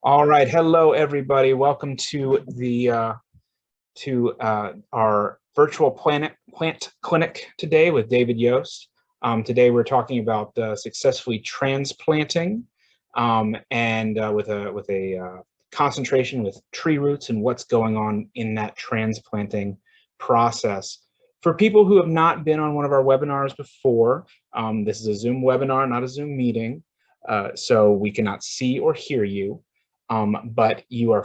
All right, hello everybody. Welcome to our virtual plant clinic today with David Yost. Today we're talking about successfully transplanting, and with a concentration with tree roots and what's going on in that transplanting process. For people who have not been on one of our webinars before, this is a Zoom webinar, not a Zoom meeting, so we cannot see or hear you. But you are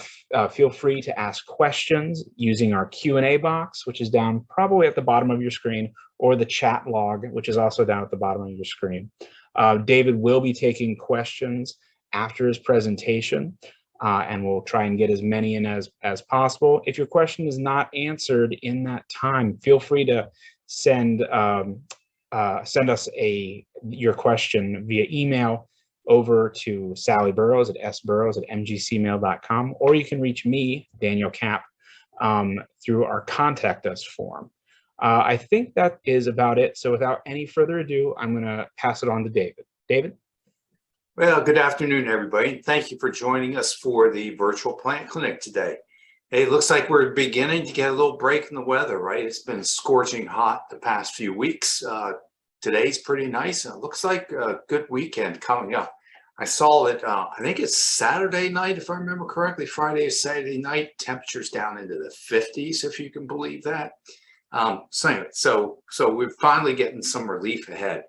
feel free to ask questions using our Q&A box, which is down probably at the bottom of your screen, or the chat log, which is also down at the bottom of your screen. David will be taking questions after his presentation, and we'll try and get as many in as possible. If your question is not answered in that time, feel free to send us your question via email over to Sally Burrows at sburrows@mgcmail.com, or you can reach me, Daniel Cap, through our contact us form. I think that is about it. So without any further ado, I'm going to pass it on to David. David? Well, good afternoon, everybody. Thank you for joining us for the virtual plant clinic today. Hey, it looks like we're beginning to get a little break in the weather, right? It's been scorching hot the past few weeks. Today's pretty nice, and it looks like a good weekend coming up. I saw it, I think it's Saturday night, if I remember correctly. Friday or Saturday night, temperatures down into the 50s, if you can believe that. So we're finally getting some relief ahead.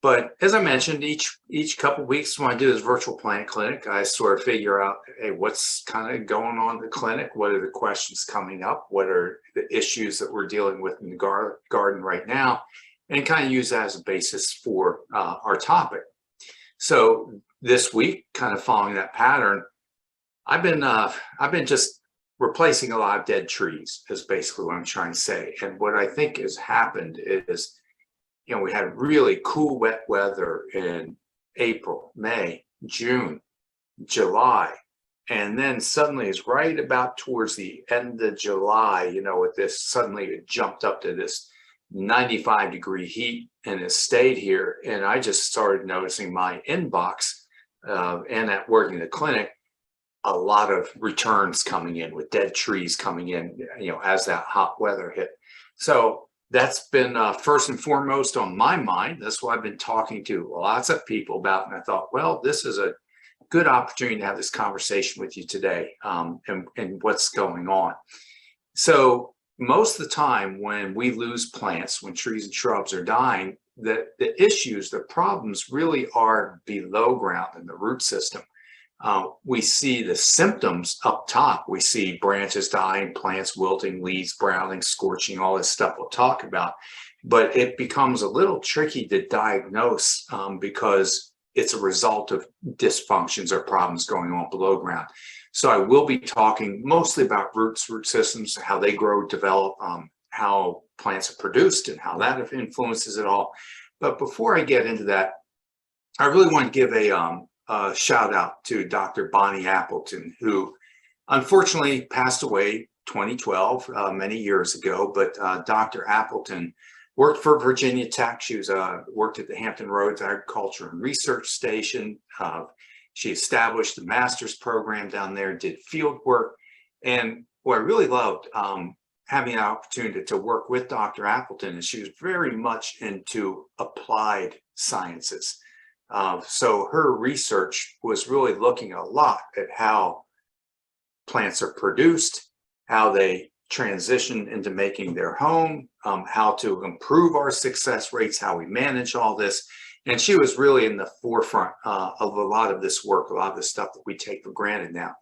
But as I mentioned, each couple of weeks when I do this virtual plant clinic, I sort of figure out, hey, what's kind of going on in the clinic? What are the questions coming up? What are the issues that we're dealing with in the garden right now? And kind of use that as a basis for our topic. So this week, kind of following that pattern, I've been just replacing a lot of dead trees, is basically what I'm trying to say. And what I think has happened is, we had really cool, wet weather in April, May, June, July. And then suddenly it's right about towards the end of July, with this, suddenly it jumped up to this 95-degree heat, and it stayed here. And I just started noticing my inbox and at working the clinic, a lot of returns coming in with dead trees coming in, as that hot weather hit. So that's been first and foremost on my mind. That's what I've been talking to lots of people about. And I thought, well, this is a good opportunity to have this conversation with you today, and what's going on. So most of the time when we lose plants, when trees and shrubs are dying, the issues, the problems really are below ground in the root system. We see the symptoms up top. We see branches dying, plants wilting, leaves browning, scorching, all this stuff we'll talk about. But it becomes a little tricky to diagnose because it's a result of dysfunctions or problems going on below ground. So I will be talking mostly about root systems, how they grow, develop, how plants are produced, and how that influences it all. But before I get into that, I really want to give a shout out to Dr. Bonnie Appleton, who unfortunately passed away 2012, many years ago. But Dr. Appleton worked for Virginia Tech. She was worked at the Hampton Roads Agriculture and Research Station. She established the master's program down there, did field work. And what I really loved having an opportunity to work with Dr. Appleton is she was very much into applied sciences. So her research was really looking a lot at how plants are produced, how they transition into making their home, how to improve our success rates, how we manage all this. And she was really in the forefront of a lot of this work, a lot of the stuff that we take for granted now.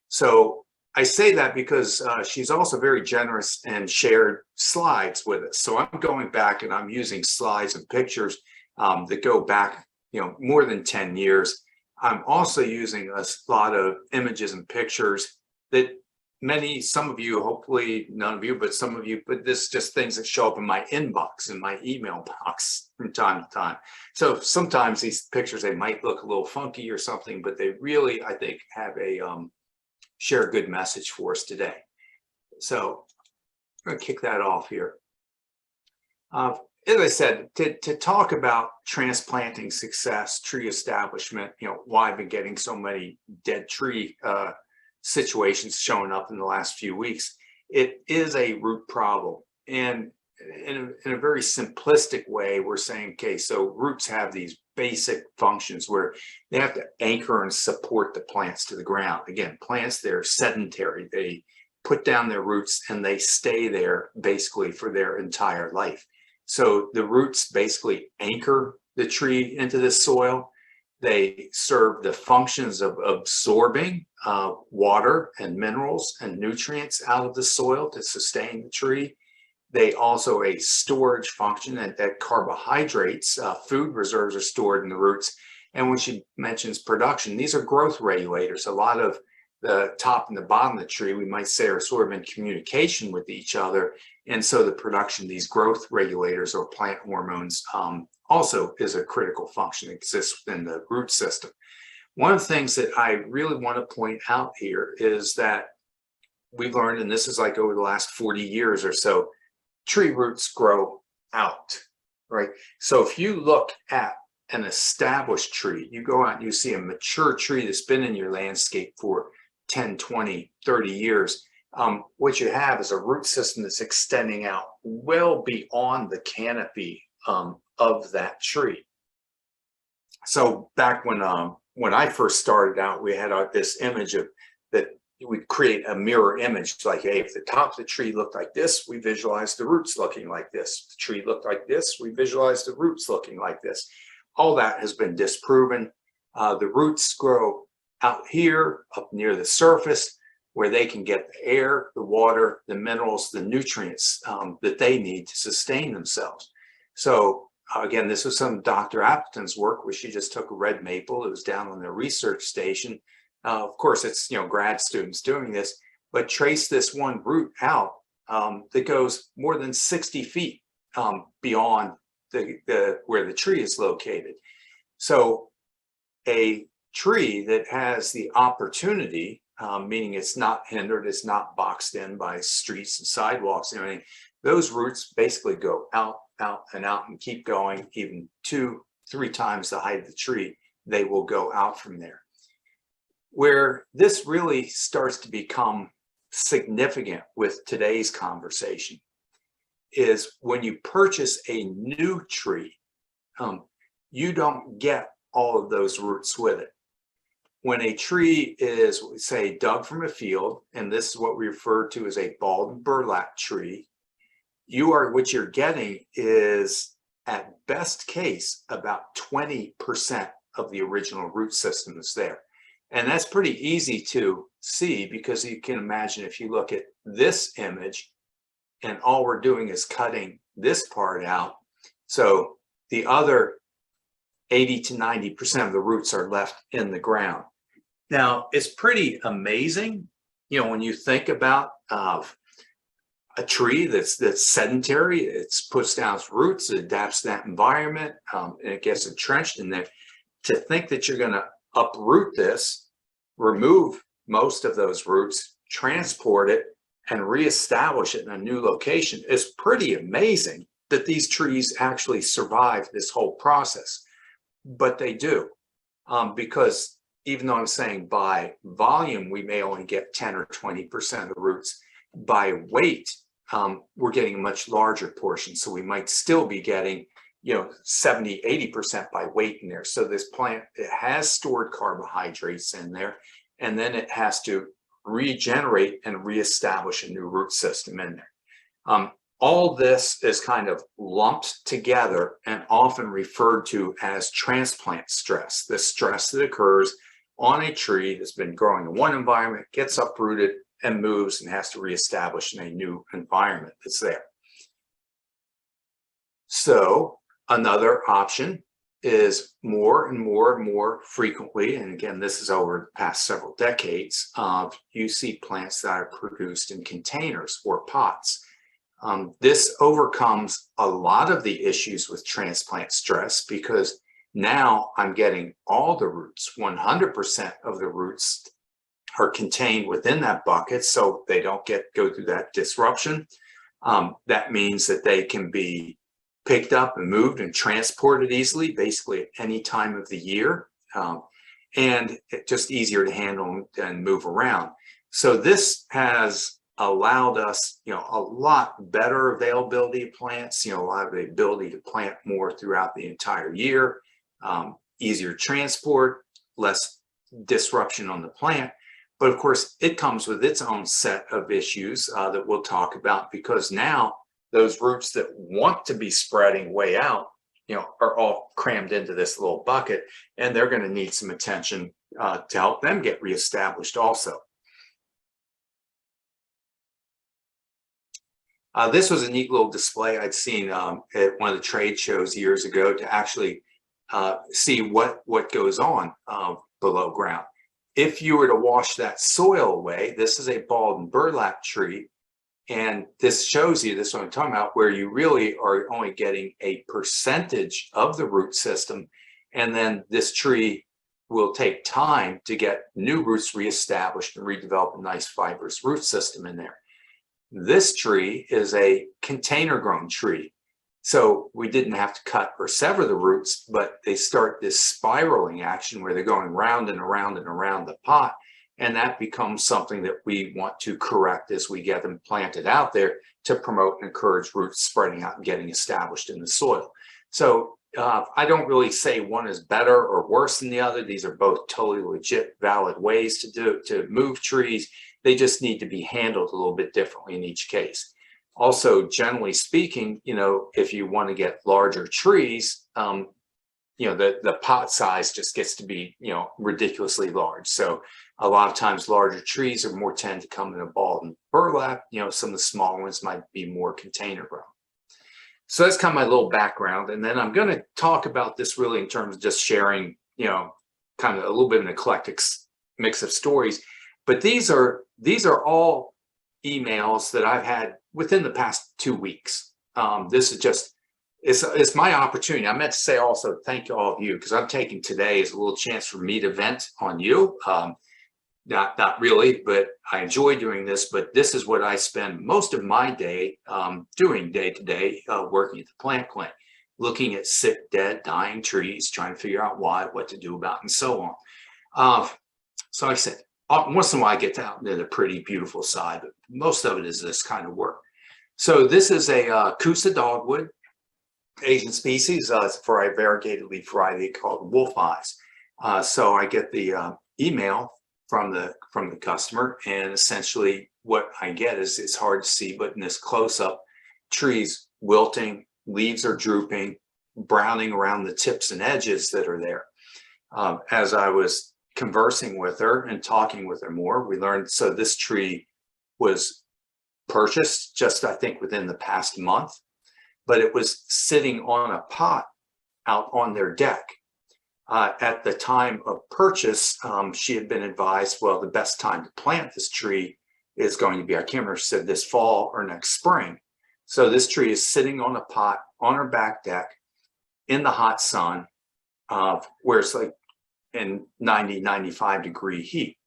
So I say that because she's also very generous and shared slides with us. So I'm going back and I'm using slides and pictures that go back, more than 10 years. I'm also using a lot of images and pictures that some of you, hopefully none of you, but some of you, but this just things that show up in my inbox, in my email box from time to time. So sometimes these pictures, they might look a little funky or something, but they really, I think, have share a good message for us today. So I'm gonna kick that off here. as I said, to talk about transplanting success, tree establishment, why I've been getting so many dead tree situations showing up in the last few weeks, it is a root problem. And in a very simplistic way, we're saying, okay, so roots have these basic functions where they have to anchor and support the plants to the ground. Again, plants, they're sedentary. They put down their roots and they stay there basically for their entire life. So the roots basically anchor the tree into the soil. They serve the functions of absorbing water and minerals and nutrients out of the soil to sustain the tree. They also a storage function that carbohydrates, food reserves are stored in the roots. And when she mentions production, these are growth regulators. A lot of the top and the bottom of the tree, we might say, are sort of in communication with each other. And so the production of these growth regulators or plant hormones also is a critical function that exists within the root system. One of the things that I really want to point out here is that we've learned, and this is like over the last 40 years or so, tree roots grow out, right? So if you look at an established tree, you go out and you see a mature tree that's been in your landscape for 10, 20, 30 years, what you have is a root system that's extending out well beyond the canopy of that tree. So back when I first started out, we had this image of that we'd create a mirror image, like, hey, if the top of the tree looked like this, we visualize the roots looking like this. If the tree looked like this, we visualize the roots looking like this. All that has been disproven. The roots grow out here, up near the surface, where they can get the air, the water, the minerals, the nutrients that they need to sustain themselves. So again, this was some Dr. Appleton's work where she just took a red maple. It was down on their research station. Of course, it's grad students doing this, but trace this one root out that goes more than 60 feet beyond where the tree is located. So a tree that has the opportunity, meaning it's not hindered, it's not boxed in by streets and sidewalks and everything, those roots basically go out, out, and out and keep going even 2-3 times the height of the tree. They will go out from there. Where this really starts to become significant with today's conversation is when you purchase a new tree, you don't get all of those roots with it. When a tree is, say, dug from a field, and this is what we refer to as a bald and burlap tree, what you're getting is, at best case, about 20% of the original root system is there. And that's pretty easy to see because you can imagine if you look at this image and all we're doing is cutting this part out. So the other 80 to 90% of the roots are left in the ground. Now, it's pretty amazing, when you think about a tree that's sedentary, it puts down its roots, it adapts to that environment, and it gets entrenched in there. To think that you're going to uproot this, remove most of those roots, transport it, and reestablish it in a new location is pretty amazing that these trees actually survive this whole process. But they do, because even though I'm saying by volume, we may only get 10 or 20% of the roots, by weight, we're getting a much larger portion. So we might still be getting 70, 80% by weight in there. So this plant, it has stored carbohydrates in there, and then it has to regenerate and reestablish a new root system in there. All this is kind of lumped together and often referred to as transplant stress, the stress that occurs on a tree that's been growing in one environment, gets uprooted and moves and has to reestablish in a new environment that's there. So another option is more and more and more frequently, and again, this is over the past several decades, you see plants that are produced in containers or pots. This overcomes a lot of the issues with transplant stress because now I'm getting all the roots, 100% of the roots are contained within that bucket, so they don't go through that disruption. That means that they can be picked up and moved and transported easily, basically at any time of the year. And it's just easier to handle and move around. So this has allowed us, a lot better availability of plants, a lot of the ability to plant more throughout the entire year, easier transport, less disruption on the plant. But of course, it comes with its own set of issues that we'll talk about, because now those roots that want to be spreading way out, are all crammed into this little bucket, and they're going to need some attention to help them get reestablished also. This was a neat little display I'd seen at one of the trade shows years ago to actually see what goes on below ground. If you were to wash that soil away, this is a balled and burlap tree. And this shows you, this is what I'm talking about, where you really are only getting a percentage of the root system. And then this tree will take time to get new roots reestablished and redevelop a nice fibrous root system in there. This tree is a container grown tree. So we didn't have to cut or sever the roots, but they start this spiraling action where they're going round and around and around the pot. And that becomes something that we want to correct as we get them planted out there to promote and encourage roots spreading out and getting established in the soil. So I don't really say one is better or worse than the other. These are both totally legit, valid ways to move trees. They just need to be handled a little bit differently in each case. Also, generally speaking, if you want to get larger trees, the pot size just gets to be, ridiculously large. So a lot of times larger trees are more tend to come in a balled and burlap. Some of the smaller ones might be more container grown. So that's kind of my little background. And then I'm going to talk about this really in terms of just sharing, kind of a little bit of an eclectic mix of stories. But these are all emails that I've had within the past 2 weeks. This is just, it's my opportunity. I meant to say also, thank you all of you, because I'm taking today as a little chance for me to vent on you. Not really, but I enjoy doing this, but this is what I spend most of my day doing day to day, working at the plant clinic, looking at sick, dead, dying trees, trying to figure out why, what to do about, and so on. So like I said, once in a while I get out into the pretty beautiful side, but most of it is this kind of work. So this is a Coosa dogwood, Asian species for a variegated leaf variety called wolf eyes. So I get the email from the customer, and essentially what I get is, it's hard to see, but in this close-up, trees wilting, leaves are drooping, browning around the tips and edges that are there. As I was conversing with her and talking with her more, we learned, so this tree was purchased just, I think, within the past month, but it was sitting on a pot out on their deck. At the time of purchase, she had been advised, well, the best time to plant this tree is going to be, I can't remember, she said this fall or next spring. So this tree is sitting on a pot on her back deck in the hot sun, where it's like in 90, 95 degree heat.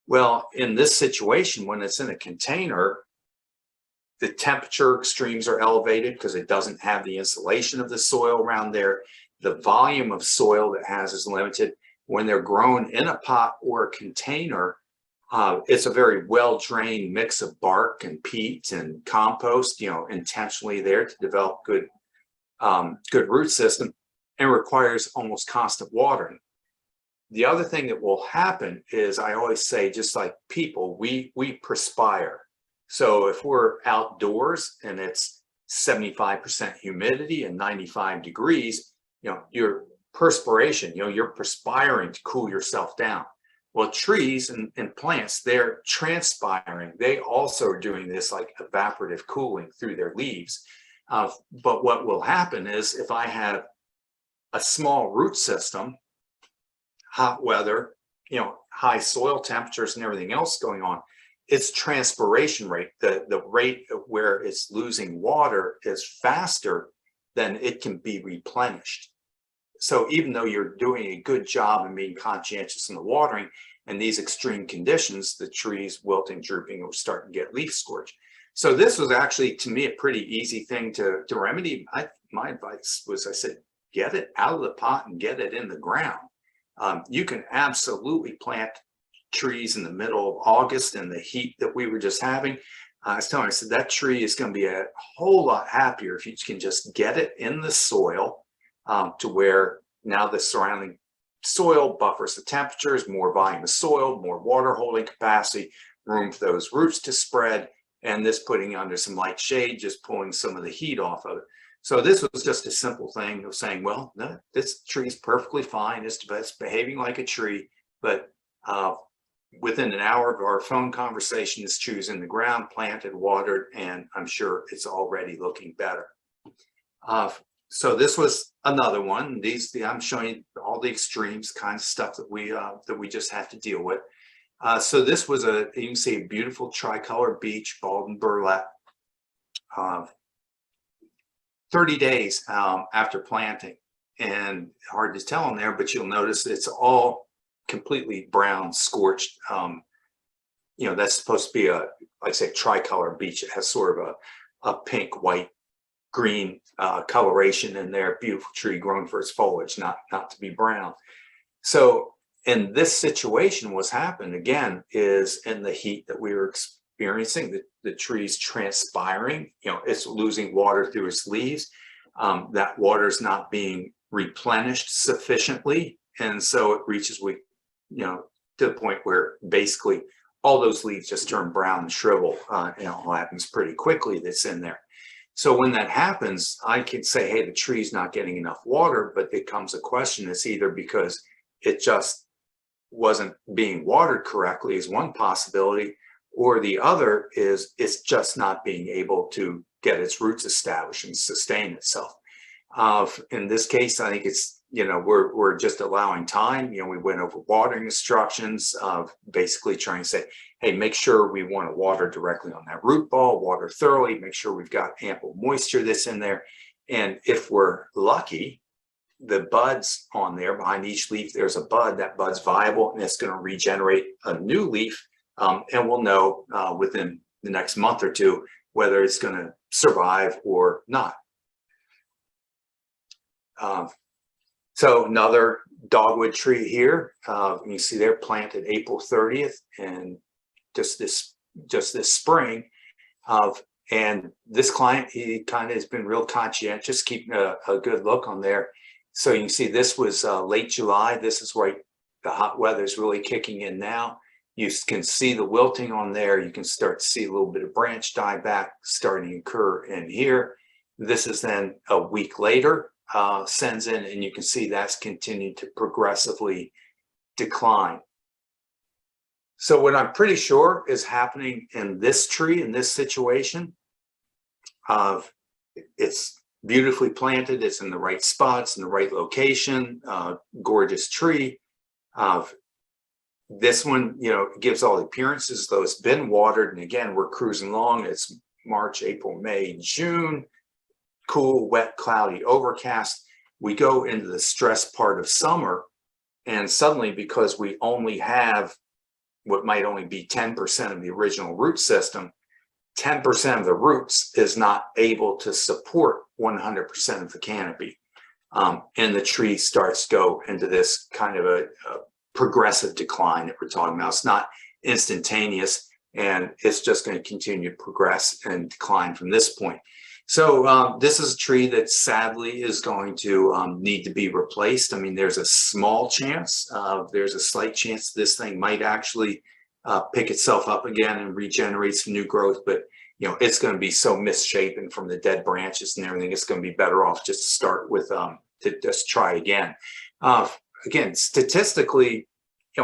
Well, in this situation, when it's in a container, the temperature extremes are elevated because it doesn't have the insulation of the soil around there. The volume of soil that has is limited. When they're grown in a pot or a container, it's a very well-drained mix of bark and peat and compost, intentionally there to develop good root system, and requires almost constant watering. The other thing that will happen is, I always say, just like people, we perspire. So if we're outdoors and it's 75% humidity and 95 degrees, your perspiration, you're perspiring to cool yourself down. Well, trees and plants, they're transpiring. They also are doing this like evaporative cooling through their leaves. But what will happen is, if I have a small root system, hot weather, high soil temperatures and everything else going on, its transpiration rate, the rate where it's losing water, is faster than it can be replenished. So even though you're doing a good job and being conscientious in the watering, and these extreme conditions, the trees wilting, drooping, or starting to get leaf scorch. So this was actually, to me, a pretty easy thing to remedy. My advice was, I said, get it out of the pot and get it in the ground. You can absolutely plant trees in the middle of August in the heat that we were just having. I was telling her, I said, that tree is going to be a whole lot happier if you can just get it in the soil to where now the surrounding soil buffers the temperatures, more volume of soil, more water holding capacity, room for those roots to spread, and this putting under some light shade, just pulling some of the heat off of it. So this was just a simple thing of saying, well, no, this tree is perfectly fine. It's behaving like a tree, but within an hour of our phone conversation, this tree is in the ground, planted, watered, and I'm sure it's already looking better. So this was another one. I'm showing you all the extremes kind of stuff that we just have to deal with. So this was you can see a beautiful tricolor beech, bald and burlap. 30 days after planting, and hard to tell in there, but you'll notice it's all completely brown, scorched. That's supposed to be like I say, tricolor beech. It has sort of a pink, white, green coloration in there. Beautiful tree grown for its foliage, not to be brown. So in this situation, what's happened again is in the heat that we were experiencing, the tree's transpiring, it's losing water through its leaves. That water is not being replenished sufficiently. And so it reaches, to the point where basically all those leaves just turn brown and shrivel. It all happens pretty quickly that's in there. So when that happens, I can say, hey, the tree's not getting enough water, but it comes a question. It's either because it just wasn't being watered correctly is one possibility, or the other is it's just not being able to get its roots established and sustain itself. In this case, I think it's, we're just allowing time. We went over watering instructions of basically trying to say, hey, make sure we want to water directly on that root ball, water thoroughly, make sure we've got ample moisture that's in there. And if we're lucky, the buds on there, behind each leaf, there's a bud. That bud's viable and it's going to regenerate a new leaf. And we'll know within the next month or two whether it's going to survive or not. So another dogwood tree here. You see they're planted April 30th, and just this spring. And this client, he kind of has been real conscientious, keeping a good look on there. So you can see this was late July. This is where the hot weather is really kicking in now. You can see the wilting on there. You can start to see a little bit of branch dieback starting to occur in here. This is then a week later, sends in, and you can see that's continued to progressively decline. So what I'm pretty sure is happening in this tree, in this situation, it's beautifully planted, it's in the right spots, in the right location, gorgeous tree. This one, gives all the appearances though it's been watered. And again, we're cruising along. It's March, April, May, June, cool, wet, cloudy, overcast. We go into the stress part of summer, and suddenly, because we only have what might only be 10% of the original root system, 10% of the roots is not able to support 100% of the canopy. And the tree starts to go into this kind of a progressive decline that we're talking about. It's not instantaneous, and it's just going to continue to progress and decline from this point. So this is a tree that sadly is going to need to be replaced. I mean, there's a small chance, there's a slight chance this thing might actually pick itself up again and regenerate some new growth, but it's going to be so misshapen from the dead branches and everything. It's going to be better off just to start with to just try again. Again, statistically,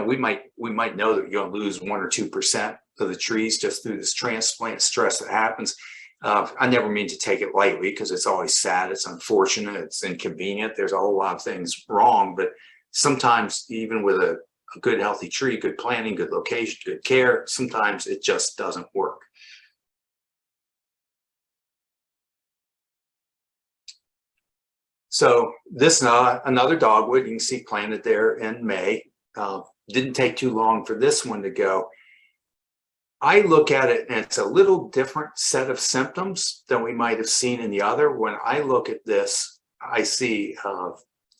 we might know that you're going to lose 1 or 2% of the trees just through this transplant stress that happens. I never mean to take it lightly, because it's always sad, it's unfortunate, it's inconvenient. There's a whole lot of things wrong, but sometimes even with a good healthy tree, good planting, good location, good care, sometimes it just doesn't work. So this another dogwood you can see planted there in May. Didn't take too long for this one to go. I look at it and it's a little different set of symptoms than we might have seen in the other. When I look at this, I see a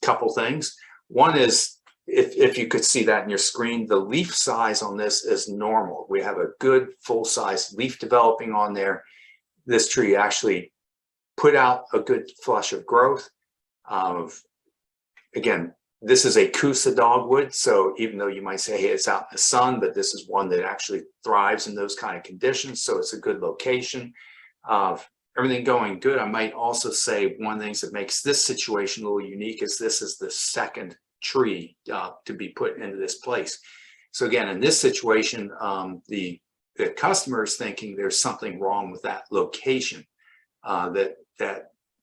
couple things. One is, if you could see that in your screen, the leaf size on this is normal. We have a good full-size leaf developing on there. This tree actually put out a good flush of growth. Again, this is a Coosa dogwood, so even though you might say, hey, it's out in the sun, but this is one that actually thrives in those kind of conditions, so it's a good location. Everything going good. I might also say one of the things that makes this situation a little unique is this is the second tree to be put into this place. So again, in this situation, the customer is thinking there's something wrong with that location, that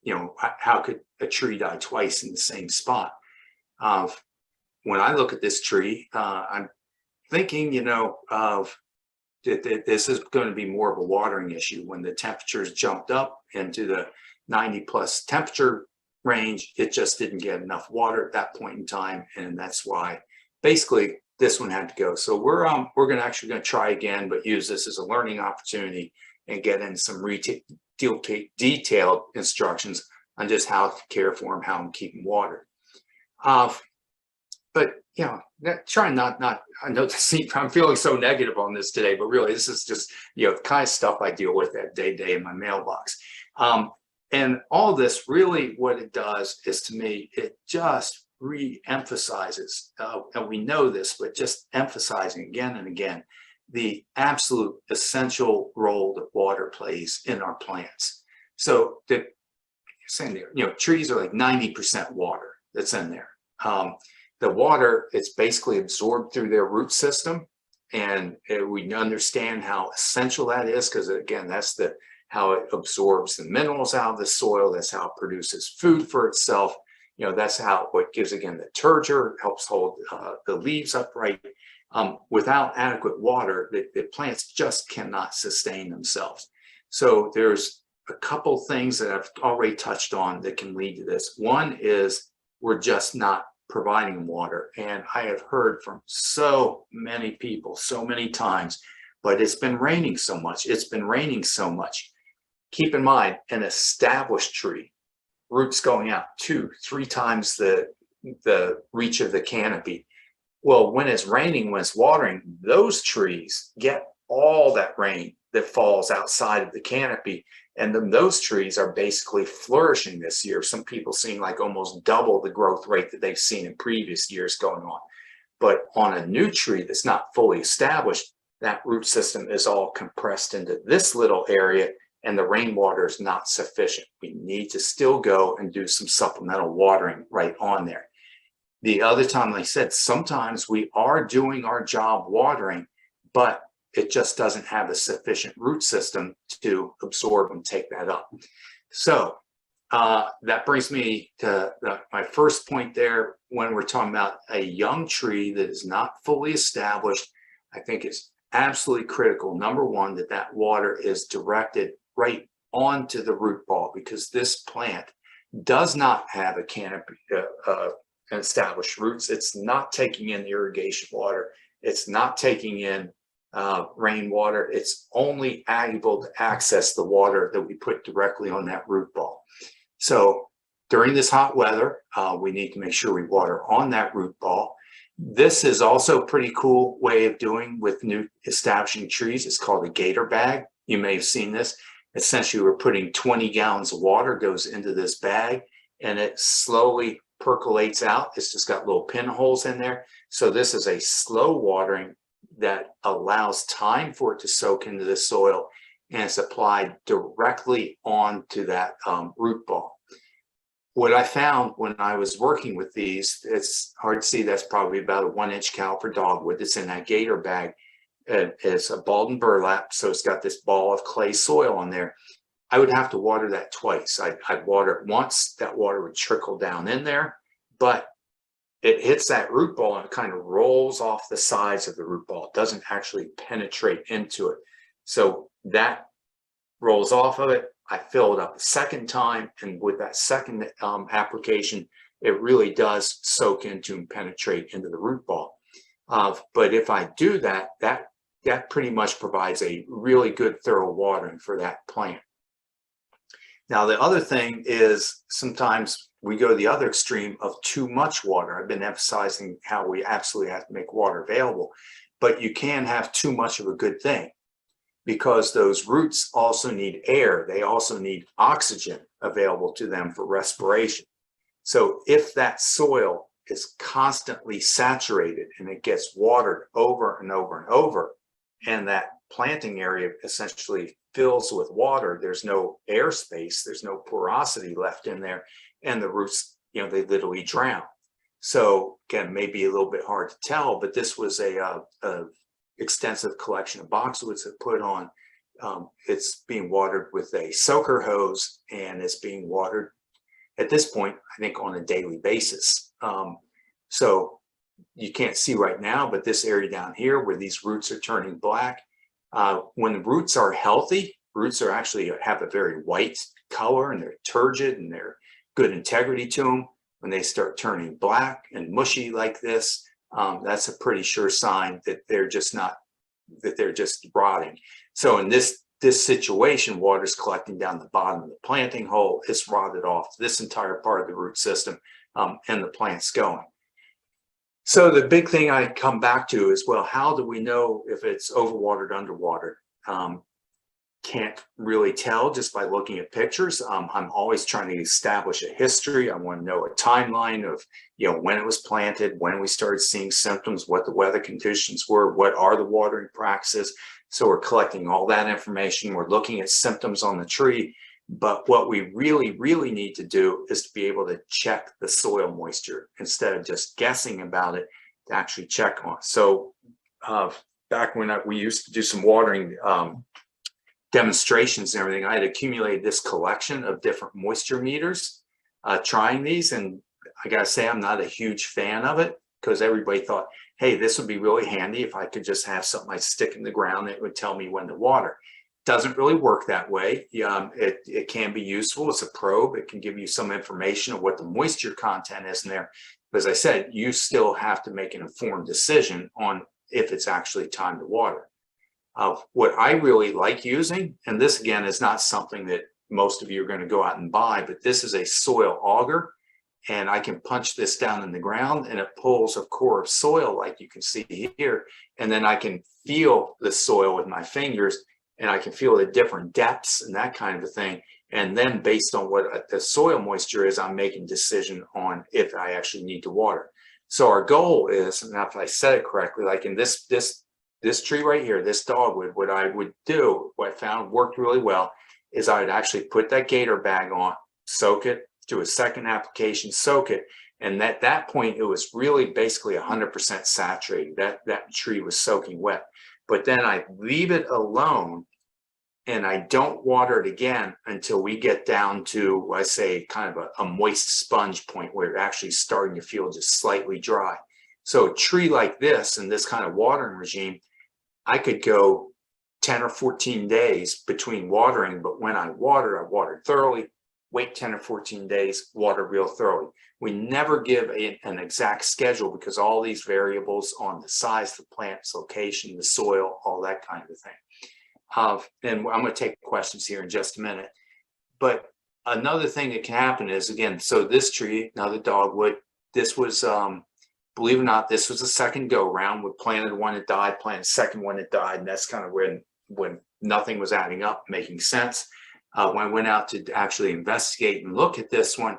you know, how could a tree die twice in the same spot? When I look at this tree, I'm thinking, you know, this is going to be more of a watering issue. When the temperatures jumped up into the 90+ temperature range, it just didn't get enough water at that point in time, and that's why basically this one had to go. So we're going to try again, but use this as a learning opportunity and get in some detailed instructions on just how to care for them, how to keep them watered. But you know, try not. I know I'm feeling so negative on this today, but really, this is just, you know, the kind of stuff I deal with that day to day in my mailbox. And all this really, what it does is, to me, it just re-emphasizes, and we know this, but just emphasizing again and again, the absolute essential role that water plays in our plants. So that, saying there, you know, trees are like 90% water that's in there. The water, it's basically absorbed through their root system, and we understand how essential that is, because again, that's how it absorbs the minerals out of the soil. That's how it produces food for itself. You know, that's how what gives, again, the turgor, helps hold the leaves upright. Without adequate water, the plants just cannot sustain themselves. So there's a couple things that I've already touched on that can lead to this. One is we're just not providing water. And I have heard from so many people so many times, but it's been raining so much. It's been raining so much. Keep in mind, an established tree, roots going out 2-3 times the reach of the canopy. Well, when it's raining, when it's watering, those trees get all that rain that falls outside of the canopy. And then those trees are basically flourishing this year. Some people seeing like almost double the growth rate that they've seen in previous years going on. But on a new tree that's not fully established, that root system is all compressed into this little area, and the rainwater is not sufficient. We need to still go and do some supplemental watering right on there. The other time, like I said, sometimes we are doing our job watering, but it just doesn't have a sufficient root system to absorb and take that up. So that brings me to my first point there. When we're talking about a young tree that is not fully established, I think it's absolutely critical, number one, that water is directed right onto the root ball, because this plant does not have a canopy, established roots. It's not taking in irrigation water. It's not taking in rainwater. It's only able to access the water that we put directly on that root ball. So during this hot weather, we need to make sure we water on that root ball. This is also a pretty cool way of doing with new establishing trees. It's called a Gator Bag. You may have seen this. Essentially, we're putting 20 gallons of water goes into this bag, and it slowly percolates out. It's just got little pinholes in there. So this is a slow watering that allows time for it to soak into the soil, and it's applied directly onto that root ball. What I found when I was working with these, it's hard to see, that's probably about a 1-inch caliper dogwood that's in that Gator Bag. It's a balled and burlap, so it's got this ball of clay soil on there. I would have to water that twice. I'd water it once, that water would trickle down in there, but it hits that root ball and it kind of rolls off the sides of the root ball. It doesn't actually penetrate into it. So that rolls off of it. I fill it up a second time, and with that second application, it really does soak into and penetrate into the root ball. But if I do that, that that pretty much provides a really good thorough watering for that plant. Now, the other thing is sometimes we go to the other extreme of too much water. I've been emphasizing how we absolutely have to make water available, but you can have too much of a good thing because those roots also need air. They also need oxygen available to them for respiration. So if that soil is constantly saturated and it gets watered over and over and over, and that planting area essentially fills with water, there's no air space, there's no porosity left in there, and the roots, they literally drown. So again, maybe a little bit hard to tell, but this was a extensive collection of boxwoods that put on. It's being watered with a soaker hose, and it's being watered at this point, I think, on a daily basis. So you can't see right now, but this area down here where these roots are turning black, when the roots are healthy, roots are actually have a very white color and they're turgid and they're good integrity to them. When they start turning black and mushy like this, that's a pretty sure sign that they're just rotting. So in this situation, water's collecting down the bottom of the planting hole. It's rotted off this entire part of the root system, and the plant's going. So the big thing I come back to is, well, how do we know if it's overwatered, underwatered? Can't really tell just by looking at pictures. I'm always trying to establish a history. I want to know a timeline of, when it was planted, when we started seeing symptoms, what the weather conditions were, what are the watering practices. So we're collecting all that information. We're looking at symptoms on the tree. But what we really, really need to do is to be able to check the soil moisture instead of just guessing about it, to actually check on it. So back when we used to do some watering demonstrations and everything, I had accumulated this collection of different moisture meters, trying these. And I got to say, I'm not a huge fan of it because everybody thought, hey, this would be really handy if I could just have something I stick in the ground that would tell me when to water. Doesn't really work that way. It can be useful. It's a probe. It can give you some information of what the moisture content is in there. But as I said, you still have to make an informed decision on if it's actually time to water. What I really like using, and this again is not something that most of you are going to go out and buy, but this is a soil auger, and I can punch this down in the ground and it pulls a core of soil like you can see here, and then I can feel the soil with my fingers, and I can feel the different depths and that kind of a thing. And then based on what the soil moisture is, I'm making a decision on if I actually need to water. So our goal is, and if I said it correctly, like in this tree right here, this dogwood, what I would do, what I found worked really well, is I would actually put that Gator Bag on, soak it, do a second application, soak it. And at that point, it was really basically 100% saturated. That tree was soaking wet. But then I leave it alone and I don't water it again until we get down to, I say, kind of a moist sponge point where you're actually starting to feel just slightly dry. So a tree like this and this kind of watering regime, I could go 10 or 14 days between watering, but when I watered thoroughly, wait 10 or 14 days, water real thoroughly. We never give an exact schedule because all these variables on the size of the plant, its location, the soil, all that kind of thing. And I'm going to take questions here in just a minute. But another thing that can happen is, again, so this tree, another dogwood, this was, believe it or not, this was the second go round. We planted one that died, planted the second one that died, and that's kind of when nothing was adding up, making sense. When I went out to actually investigate and look at this one,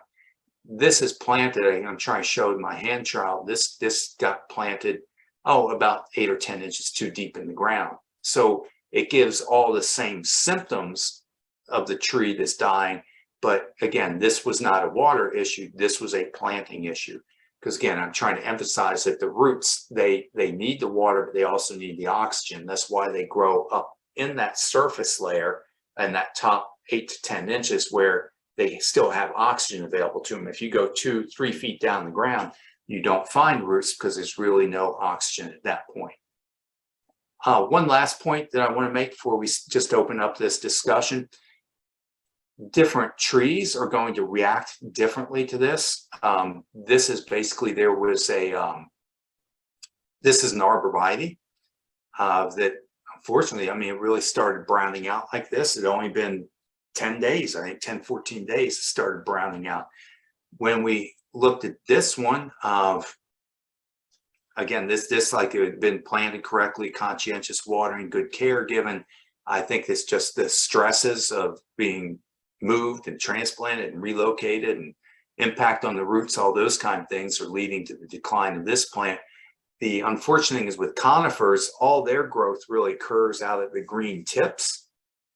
this is planted. I'm trying to show my hand trial. This got planted, about 8 or 10 inches too deep in the ground. So it gives all the same symptoms of the tree that's dying. But again, this was not a water issue. This was a planting issue. Because again, I'm trying to emphasize that the roots, they need the water, but they also need the oxygen. That's why they grow up in that surface layer and that top 8 to 10 inches where they still have oxygen available to them. If you go 2-3 feet down the ground, you don't find roots because there's really no oxygen at that point. One last point that I want to make before we just open up this discussion. Different trees are going to react differently to this. This is basically, this is an arborvitae that unfortunately, I mean, it really started browning out like this. It only been 10 days, I think 10, 14 days, it started browning out. When we looked at this one, again, this like it had been planted correctly, conscientious watering, good care given. I think it's just the stresses of being moved and transplanted and relocated and impact on the roots, all those kind of things are leading to the decline of this plant. The unfortunate thing is with conifers, all their growth really occurs out of the green tips.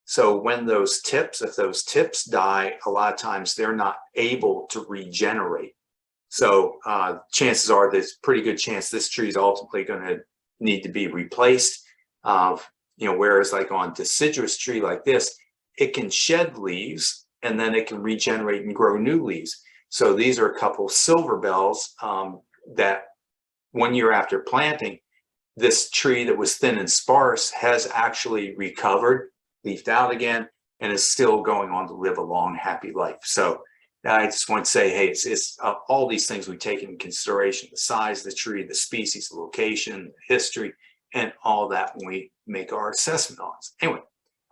So when those tips, if those tips die, a lot of times they're not able to regenerate. So chances are there's a pretty good chance this tree is ultimately going to need to be replaced. Whereas like on deciduous tree like this, it can shed leaves and then it can regenerate and grow new leaves. So these are a couple of silver bells that 1 year after planting, this tree that was thin and sparse has actually recovered, leafed out again, and is still going on to live a long, happy life. So I just want to say, hey, it's all these things we take into consideration: the size of the tree, the species, the location, the history, and all that when we make our assessment on it. Anyway,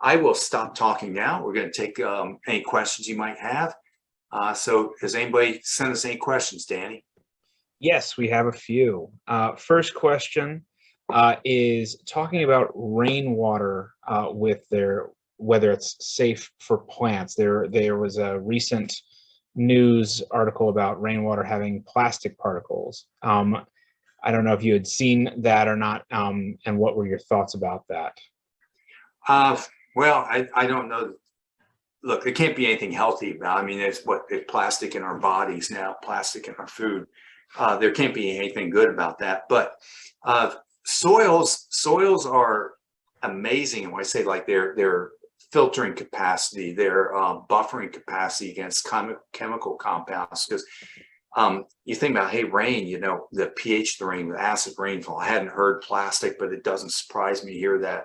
I will stop talking now. We're going to take any questions you might have. So has anybody sent us any questions, Danny? Yes, we have a few. First question is talking about rainwater with whether it's safe for plants. There was a recent news article about rainwater having plastic particles. I don't know if you had seen that or not, and what were your thoughts about that? Well, I don't know. Look, there can't be anything healthy about it. I mean, there's plastic in our bodies now, plastic in our food. There can't be anything good about that. But soils are amazing. And when I say like their filtering capacity, their buffering capacity against chemical compounds, because you think about, hey, rain, the pH of the rain, the acid rainfall. I hadn't heard plastic, but it doesn't surprise me to hear that,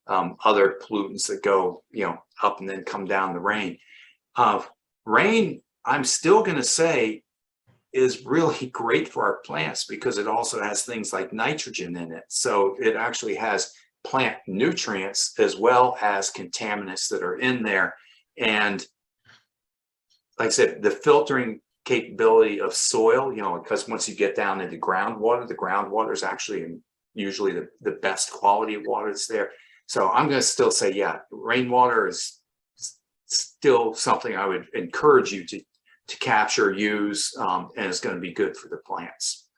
other pollutants that go, up and then come down the rain. Rain, I'm still going to say, is really great for our plants because it also has things like nitrogen in it. So it actually has plant nutrients as well as contaminants that are in there. And like I said, the filtering capability of soil, because once you get down into the groundwater is actually usually the best quality of water that's there. So I'm going to still say, yeah, rainwater is still something I would encourage you to capture, use, and it's going to be good for the plants.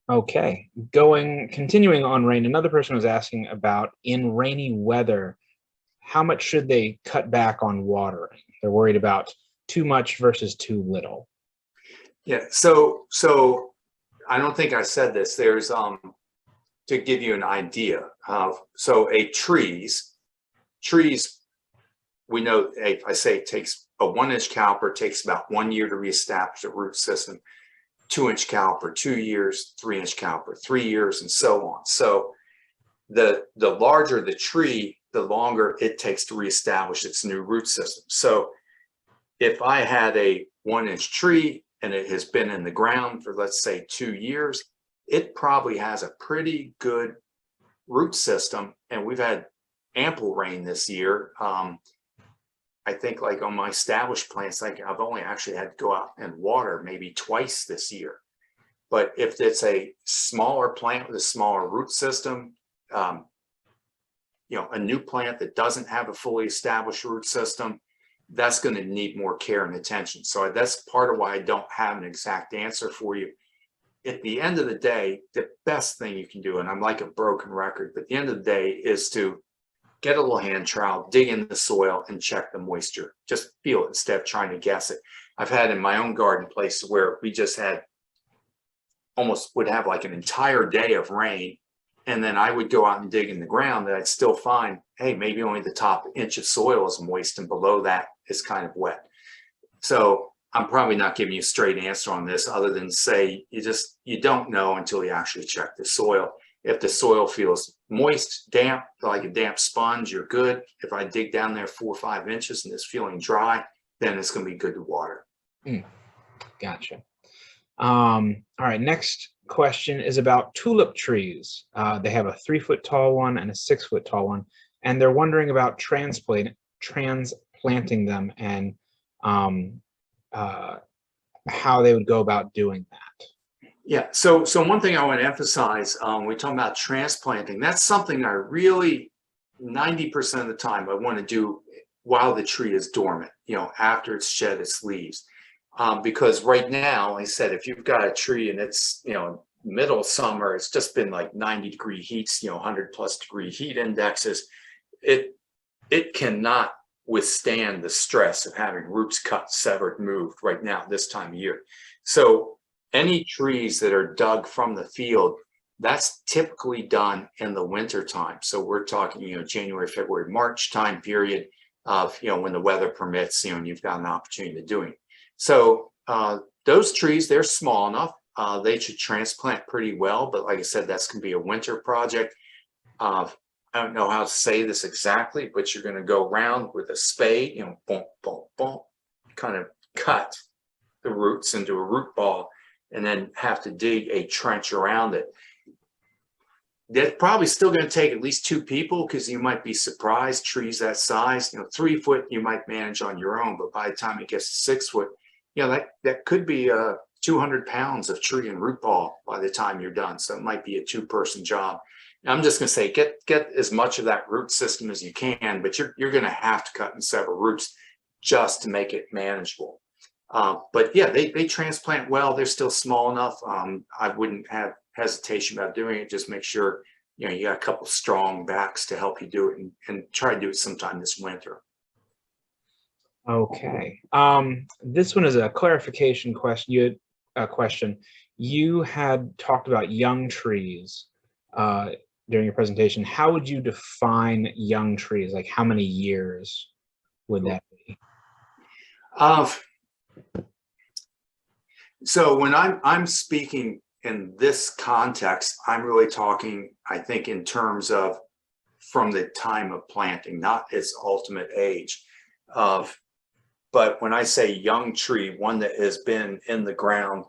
Okay, continuing on rain, another person was asking about in rainy weather, how much should they cut back on watering? They're worried about too much versus too little. Yeah, so I don't think I said this. There's to give you an idea of, so trees, we know, if I say it takes a 1-inch caliper takes about 1 year to reestablish a root system, 2-inch caliper, 2 years, 3-inch caliper, 3 years, and so on. So the larger the tree, the longer it takes to reestablish its new root system. So if I had a 1-inch tree and it has been in the ground for, let's say, 2 years, it probably has a pretty good root system. And we've had ample rain this year. I think like on my established plants, like I've only actually had to go out and water maybe twice this year. But if it's a smaller plant with a smaller root system, a new plant that doesn't have a fully established root system, that's going to need more care and attention. So that's part of why I don't have an exact answer for you. At the end of the day, the best thing you can do, and I'm like a broken record, but at the end of the day is to get a little hand trowel, dig in the soil and check the moisture. Just feel it instead of trying to guess it. I've had in my own garden places where we just had would have like an entire day of rain. And then I would go out and dig in the ground that I'd still find, hey, maybe only the top inch of soil is moist and below that is kind of wet. So I'm probably not giving you a straight answer on this other than say, you don't know until you actually check the soil. If the soil feels moist, damp, like a damp sponge, you're good. If I dig down there 4 or 5 inches and it's feeling dry, then it's going to be good to water. Gotcha. All right, next question is about tulip trees. They have a 3-foot tall one and a 6-foot tall one, and they're wondering about transplanting them and um, uh, how they would go about doing that. Yeah, so one thing I want to emphasize, we're talking about transplanting. That's something I really, 90% of the time, I want to do while the tree is dormant, after it's shed its leaves. Because right now, like I said, if you've got a tree and it's, middle summer, it's just been like 90-degree heats, 100+ degree heat indexes, it cannot withstand the stress of having roots cut, severed, moved right now, this time of year. So any trees that are dug from the field, that's typically done in the winter time. So we're talking, January, February, March time period of, when the weather permits, and you've got an opportunity to do it. So those trees, they're small enough. They should transplant pretty well, but like I said, that's going to be a winter project. I don't know how to say this exactly, but you're going to go around with a spade, boom, boom, boom, kind of cut the roots into a root ball, and then have to dig a trench around it. That's probably still going to take at least 2 people, because you might be surprised, trees that size, 3 foot you might manage on your own, but by the time it gets to 6 foot, that could be 200 pounds of tree and root ball by the time you're done. So it might be a 2-person job. And I'm just going to say, get as much of that root system as you can, but you're going to have to cut in several roots just to make it manageable. But yeah, they transplant well. They're still small enough. I wouldn't have hesitation about doing it. Just make sure, you got a couple strong backs to help you do it, and try to do it sometime this winter. Okay. This one is a clarification question. You had talked about young trees during your presentation. How would you define young trees? Like, how many years would that be? So when I'm speaking in this context, I'm really talking, I think, in terms of from the time of planting, not its ultimate age. But when I say young tree, one that has been in the ground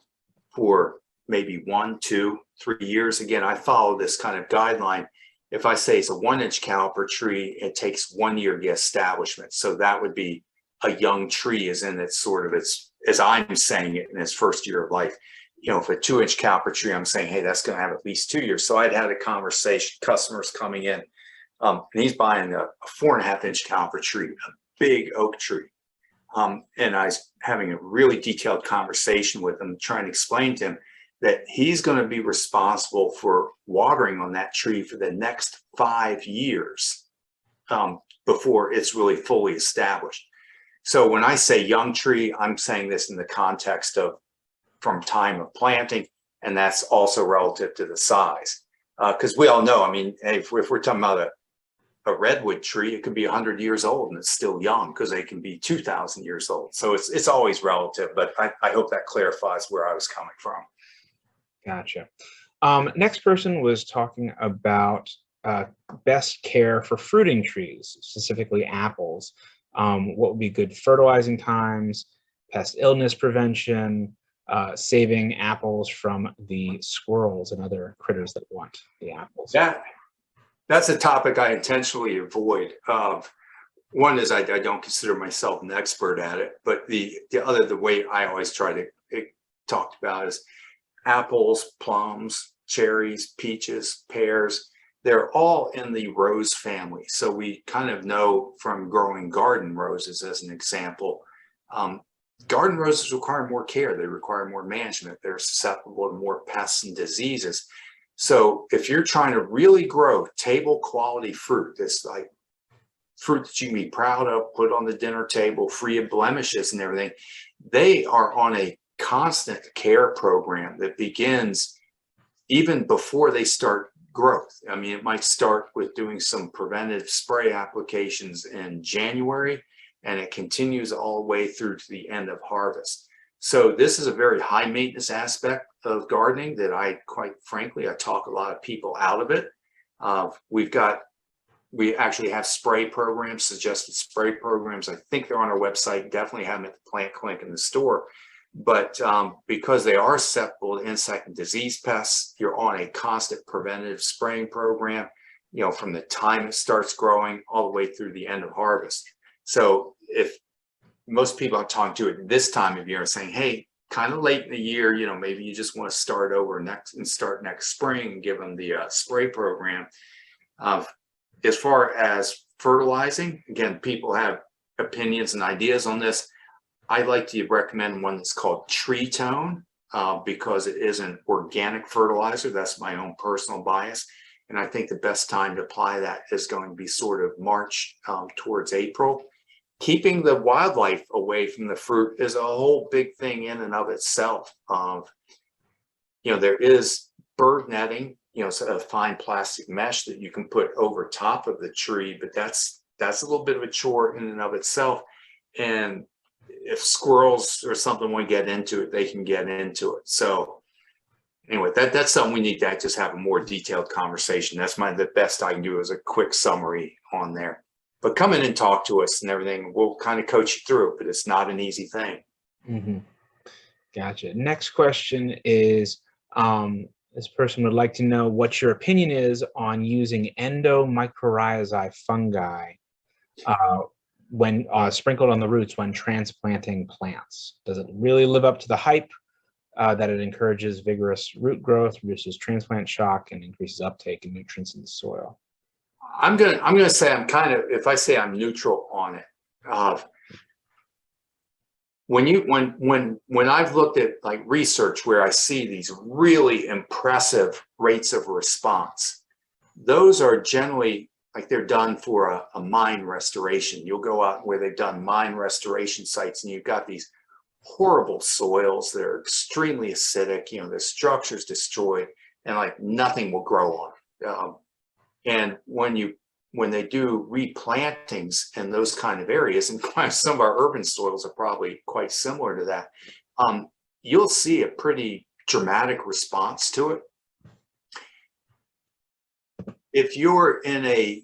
for maybe 1, 2, 3 years. Again, I follow this kind of guideline. If I say it's a 1-inch caliper tree, it takes 1 year to get establishment. So that would be a young tree, as in it's sort of, as I'm saying it, in its first year of life. If a 2-inch caliper tree, I'm saying, hey, that's going to have at least 2 years. So I'd had a conversation, customers coming in, and he's buying a 4.5-inch caliper tree, a big oak tree. And I was having a really detailed conversation with him, trying to explain to him that he's going to be responsible for watering on that tree for the next 5 years before it's really fully established. So when I say young tree, I'm saying this in the context of from time of planting, and that's also relative to the size. Because we all know, I mean, if we're talking about a redwood tree, it could be 100 years old and it's still young, because they can be 2,000 years old. So it's always relative, but I hope that clarifies where I was coming from. Gotcha. Next person was talking about best care for fruiting trees, specifically apples. What would be good fertilizing times, pest illness prevention, saving apples from the squirrels and other critters that want the apples. That's a topic I intentionally avoid. One is I don't consider myself an expert at it, but the way I always try to talk about is apples, plums, cherries, peaches, pears. They're all in the rose family. So we kind of know from growing garden roses, as an example, garden roses require more care. They require more management. They're susceptible to more pests and diseases. So if you're trying to really grow table quality fruit, this like fruit that you can be proud of, put on the dinner table, free of blemishes and everything, they are on a constant care program that begins even before they start growth. I mean, it might start with doing some preventive spray applications in January, and it continues all the way through to the end of harvest. So this is a very high maintenance aspect of gardening that quite frankly, I talk a lot of people out of it. We actually have spray programs, suggested spray programs. I think they're on our website, definitely have them at the plant clinic in the store, But because they are susceptible to insect and disease pests, you're on a constant preventative spraying program, from the time it starts growing all the way through the end of harvest. So if most people I'm talking to at this time of year are saying, hey, kind of late in the year, maybe you just want to start over start next spring and give them the spray program. As far as fertilizing, again, people have opinions and ideas on this. I like to recommend one that's called Tree Tone because it is an organic fertilizer. That's my own personal bias. And I think the best time to apply that is going to be sort of March towards April. Keeping the wildlife away from the fruit is a whole big thing in and of itself. There is bird netting, so a fine plastic mesh that you can put over top of the tree, but that's a little bit of a chore in and of itself. And if squirrels or something want to get into it, they can get into it. So anyway, that's something we need to just have a more detailed conversation. That's the best I can do is a quick summary on there. But come in and talk to us and everything. We'll kind of coach you through it, but it's not an easy thing. Mm-hmm. Gotcha. Next question is, this person would like to know what your opinion is on using endomycorrhizae fungi when sprinkled on the roots when transplanting plants. Does it really live up to the hype that it encourages vigorous root growth, reduces transplant shock, and increases uptake of nutrients in the soil? I'm gonna say if I say I'm neutral on it. When I've looked at like research where I see these really impressive rates of response, those are generally like they're done for a mine restoration. You'll go out where they've done mine restoration sites and you've got these horrible soils that are extremely acidic, the structure's destroyed and like nothing will grow on it. And when they do replantings in those kind of areas, and some of our urban soils are probably quite similar to that, you'll see a pretty dramatic response to it. If you're in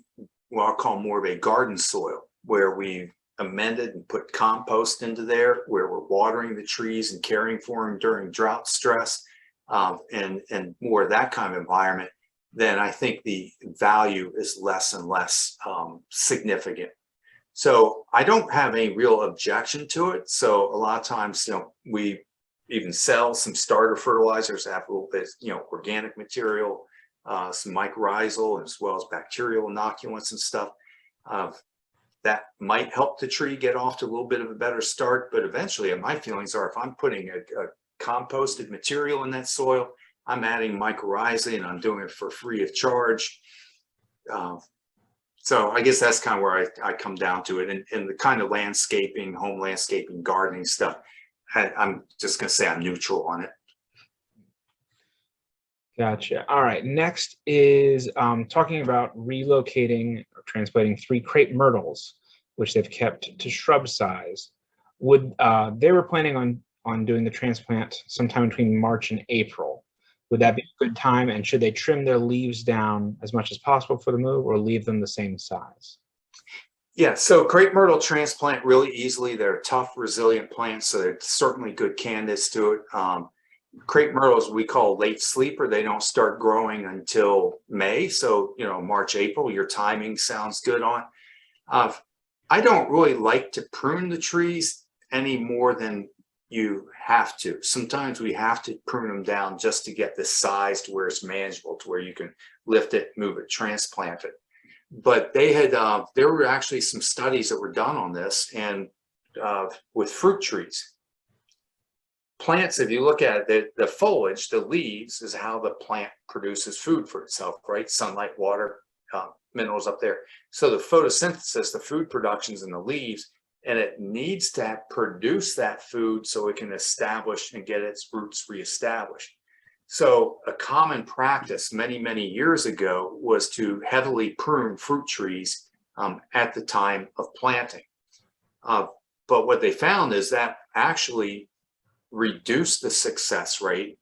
what I'll call more of a garden soil, where we've amended and put compost into there, where we're watering the trees and caring for them during drought stress, and more of that kind of environment, then I think the value is less and less significant. So I don't have any real objection to it. So a lot of times, we even sell some starter fertilizers that have a little bit, organic material, some mycorrhizal as well as bacterial inoculants and stuff. That might help the tree get off to a little bit of a better start. But eventually, my feelings are if I'm putting a composted material in that soil, I'm adding mycorrhizae and I'm doing it for free of charge. So I guess that's kind of where I come down to it. And the kind of landscaping, home landscaping, gardening stuff, I'm just going to say I'm neutral on it. Gotcha. All right. Next is talking about relocating or transplanting 3 crepe myrtles, which they've kept to shrub size. They were planning on doing the transplant sometime between March and April. Would that be a good time? And should they trim their leaves down as much as possible for the move or leave them the same size? Yeah, so crepe myrtle transplant really easily. They're tough, resilient plants, so they're certainly good candidates to it. Crepe myrtles we call late sleeper. They don't start growing until May. So, March, April, your timing sounds good on. I don't really like to prune the trees any more than you have to. Sometimes we have to prune them down just to get the size to where it's manageable, to where you can lift it, move it, transplant it. But there were actually some studies that were done on this, and with fruit trees. Plants, if you look at it, the foliage, the leaves is how the plant produces food for itself, right? Sunlight, water, minerals up there. So the photosynthesis, the food production's in the leaves, and it needs to produce that food so it can establish and get its roots reestablished. So a common practice many, many years ago was to heavily prune fruit trees at the time of planting. But what they found is that actually reduced the success rate.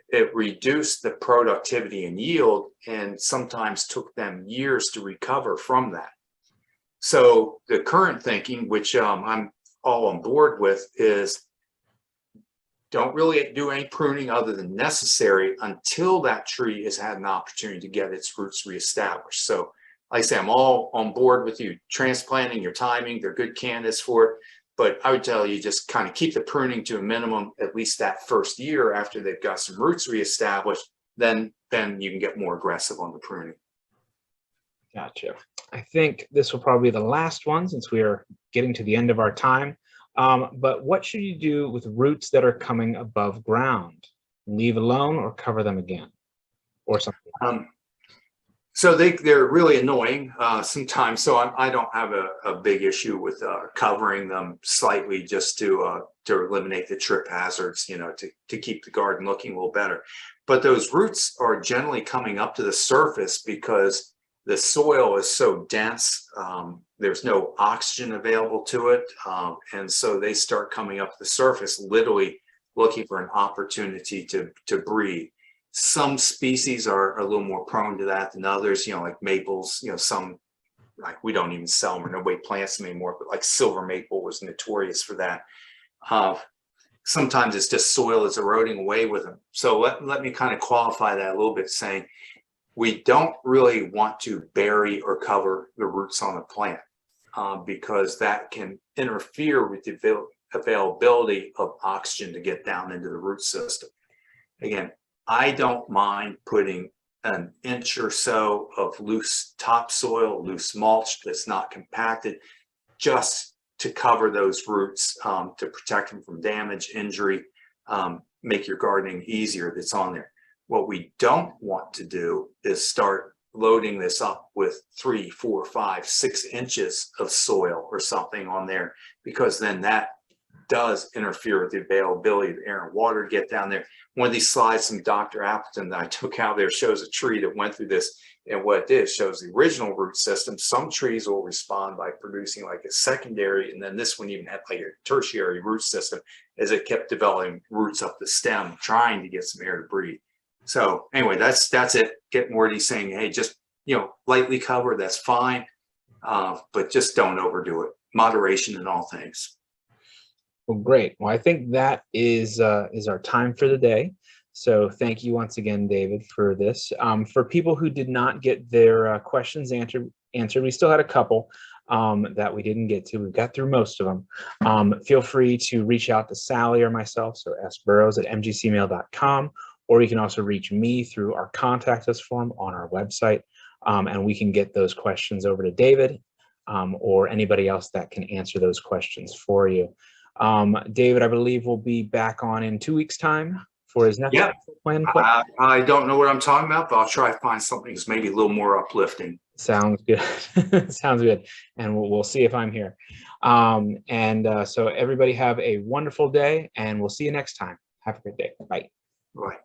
It reduced the productivity and yield, and sometimes took them years to recover from that. So the current thinking, which I'm all on board with, is don't really do any pruning other than necessary until that tree has had an opportunity to get its roots reestablished. So like I say, I'm all on board with you. Transplanting, your timing, they're good candidates for it. But I would tell you just kind of keep the pruning to a minimum, at least that first year after they've got some roots reestablished, then you can get more aggressive on the pruning. Gotcha. I think this will probably be the last one since we are getting to the end of our time. But what should you do with roots that are coming above ground? Leave alone or cover them again or something? So they're really annoying sometimes. So I don't have a big issue with covering them slightly just to eliminate the trip hazards, you know, to keep the garden looking a little better. But those roots are generally coming up to the surface because the soil is so dense. There's no oxygen available to it. And so they start coming up to the surface, literally looking for an opportunity to breathe. Some species are a little more prone to that than others, you know, like maples, you know, some, like we don't even sell them or nobody plants them anymore, but like silver maple was notorious for that. Sometimes it's just soil is eroding away with them. So let me kind of qualify that a little bit, saying we don't really want to bury or cover the roots on the plant because that can interfere with the availability of oxygen to get down into the root system. Again, I don't mind putting an inch or so of loose topsoil, loose mulch that's not compacted, just to cover those roots, to protect them from damage, injury, make your gardening easier that's on there. What we don't want to do is start loading this up with 3, 4, 5, 6 inches of soil or something on there, because then that does interfere with the availability of air and water to get down there. One of these slides from Dr. Appleton that I took out there shows a tree that went through this, and what it did shows the original root system. Some trees will respond by producing like a secondary, and then this one even had like a tertiary root system as it kept developing roots up the stem, trying to get some air to breathe. So anyway, that's it. Get more of these saying, hey, just, you know, lightly cover, that's fine, but just don't overdo it. Moderation in all things. Well, great. Well, I think that is our time for the day. So thank you once again, David, for this. For people who did not get their questions answered, we still had a couple that we didn't get to. We got through most of them. Feel free to reach out to Sally or myself, so sburrows@mgcmail.com, or you can also reach me through our contact us form on our website, and we can get those questions over to David or anybody else that can answer those questions for you. David, I believe we'll be back on in 2 weeks' time for his next plan. I don't know what I'm talking about, but I'll try to find something that's maybe a little more uplifting. Sounds good. Sounds good. And we'll see if I'm here. So everybody have a wonderful day, and we'll see you next time. Have a good day. Bye. Bye.